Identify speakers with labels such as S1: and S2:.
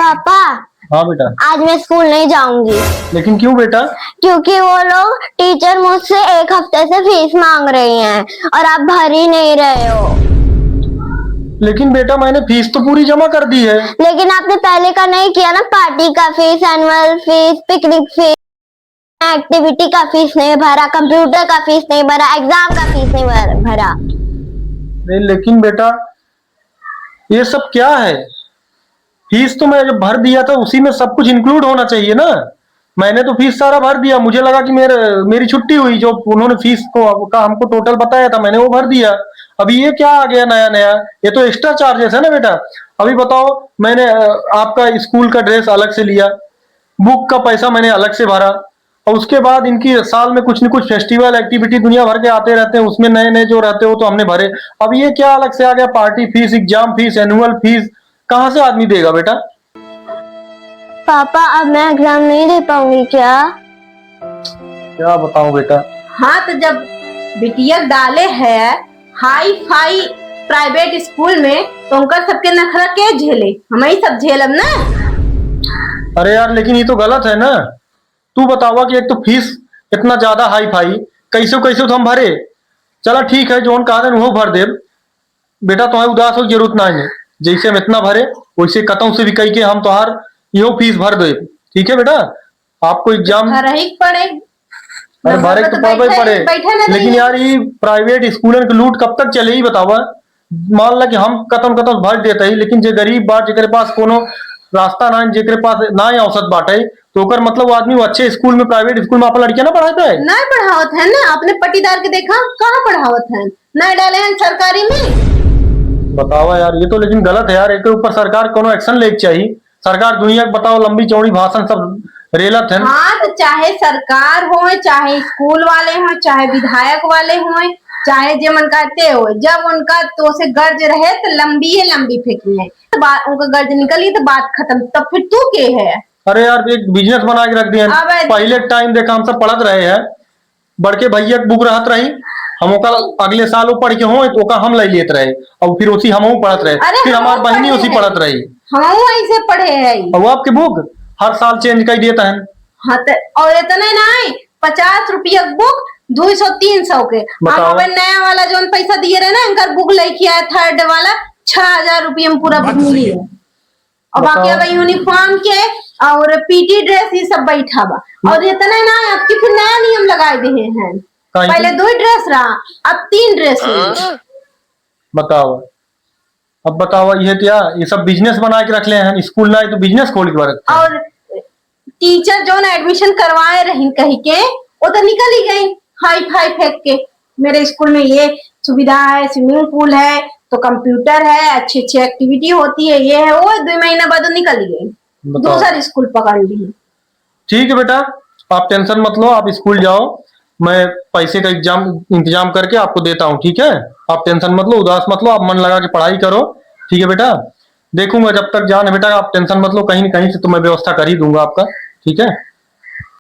S1: पापा,
S2: हाँ बेटा।
S1: आज मैं स्कूल नहीं जाऊंगी।
S2: लेकिन क्यों बेटा?
S1: क्योंकि वो लोग टीचर मुझसे एक हफ्ते से फीस मांग रही हैं और आप भर ही नहीं रहे हो।
S2: लेकिन बेटा मैंने फीस तो पूरी जमा कर दी है।
S1: लेकिन आपने पहले का नहीं किया ना, पार्टी का fees, annual fees, picnic fees, activity का फीस नहीं भरा, कंप्यूटर का फीस नहीं भरा, एग्जाम का फीस नहीं भरा।
S2: नहीं लेकिन बेटा ये सब क्या है? फीस तो मैं जब भर दिया था उसी में सब कुछ इंक्लूड होना चाहिए ना। मैंने तो फीस सारा भर दिया, मुझे लगा कि मेरी छुट्टी हुई, जो उन्होंने फीस को का हमको टोटल बताया था मैंने वो भर दिया। अभी ये क्या आ गया नया नया? ये तो एक्स्ट्रा चार्जेस है ना बेटा। अभी बताओ, मैंने आपका स्कूल का ड्रेस अलग से लिया, बुक का पैसा मैंने अलग से भरा, और उसके बाद इनकी साल में कुछ न कुछ फेस्टिवल एक्टिविटी दुनिया भर के आते रहते हैं, उसमें नए नए जो रहते हो तो हमने भरे। अब ये क्या अलग से आ गया? Party fees, exam fees, annual fees, कहाँ से आदमी देगा बेटा?
S1: पापा, अब मैं एग्जाम नहीं दे पाऊंगी क्या?
S2: क्या बताऊं बेटा।
S3: हाँ तो जब बिटिया डाले है हाई फाई प्राइवेट स्कूल में तो उनका सबके नखरा के झेले, हम ही सब झेलब ना।
S2: अरे यार लेकिन ये तो गलत है ना। तू बतावा कि एक तो फीस इतना ज्यादा हाई फाई, कैसे कैसे तो हम भरे। चला ठीक है, जोन कहा वो भर दे बेटा, तुम्हें उदास हो जरूरत ना है। जैसे हम इतना भरे वैसे कतों से भी कही के हम तुम्हार यो फीस भर दे। ठीक है बेटा, आपको एग्जाम
S3: भर ही पड़े।
S2: अरे भरे तो पड़े पड़े, लेकिन यार ये प्राइवेट स्कूल के लूट कब तक चले ही बतावा। मान ला कि हम कतम कतम भर देते ही, लेकिन जो गरीब बा जेकरे पास कोनो रास्ता ना, जेकरे पास ना ही औसत बाटे, तो ओकर मतलब वो आदमी वो अच्छे स्कूल में, प्राइवेट स्कूल में अपन लड़कियां ना पढ़ाता है।
S3: नहीं पढ़ावत है ना, अपने पटीदार के देखा कहाँ पढ़ावत है, नहीं डाले हैं सरकारी में।
S2: बतावा यार, ये तो लेकिन गलत है यार। एक ऊपर सरकार कोनो एक्शन लेके चाहिए। सरकार दुनिया को बताओ लंबी चौड़ी भाषण सब रेलत है।
S3: हाँ तो चाहे सरकार हो, चाहे स्कूल वाले हो, चाहे विधायक वाले हो, चाहे जो मन कहते हो, जब उनका तो से गर्ज रहे तो लंबी फेंकी है, तो उनका गर्ज निकली तो बात खत्म, तब फिर तू के है।
S2: अरे यार एक बिजनेस बना के रख दिया। पहले टाइम देखा हम सब पढ़त रहे हैं, बड़के भैया बुक रहत रही, हम अगले साल वो पढ़ के हो तो हम ले लेते रहे, और फिर उसी हम पढ़त रहे, फिर हमारी बहनी उसी पढ़त रही,
S3: हम ऐसे पढ़े है।
S2: और वो आपके बुक हर साल चेंज कर देता है।
S3: हाँ तो और इतना नहीं, 50 रुपया बुक 200-300 के। अब नया वाला जो पैसा दिए रहे ना, इनका बुक लेके आया थर्ड वाला 6000 रुपया में पूरा बुक मिली है। और बाकी अब यूनिफॉर्म के और पीटी ड्रेस ये सब बैठा बा। और इतना ना अब की फिर नया नियम लगाए दिए हैं, पहले 2 ड्रेस रहा, अब 3 ड्रेस है।
S2: बताओ, अब बताओ ये क्या, ये सब बिजनेस बना के रख ले हैं। स्कूल ना तो बिजनेस खोल के रखते हैं।
S3: और टीचर जो ना एडमिशन करवाए रही कहीं के, वो तो निकल ही गई हाई फाई फेंक के, मेरे स्कूल में ये सुविधा है, स्विमिंग पूल है, तो कंप्यूटर है, अच्छी अच्छी एक्टिविटी होती है, ये है वो, 2 महीना बाद निकल गई, दूसरा स्कूल पकड़ ली।
S2: ठीक है बेटा, आप टेंशन मत लो, आप स्कूल जाओ, मैं पैसे का इंतजाम करके आपको देता हूँ। ठीक है, आप टेंशन मत लो, उदास मत लो, आप मन लगा के पढ़ाई करो। ठीक है बेटा, देखूंगा जब तक जान है बेटा, आप टेंशन मत लो, कहीं न कहीं से तो मैं व्यवस्था कर ही दूंगा आपका। ठीक है।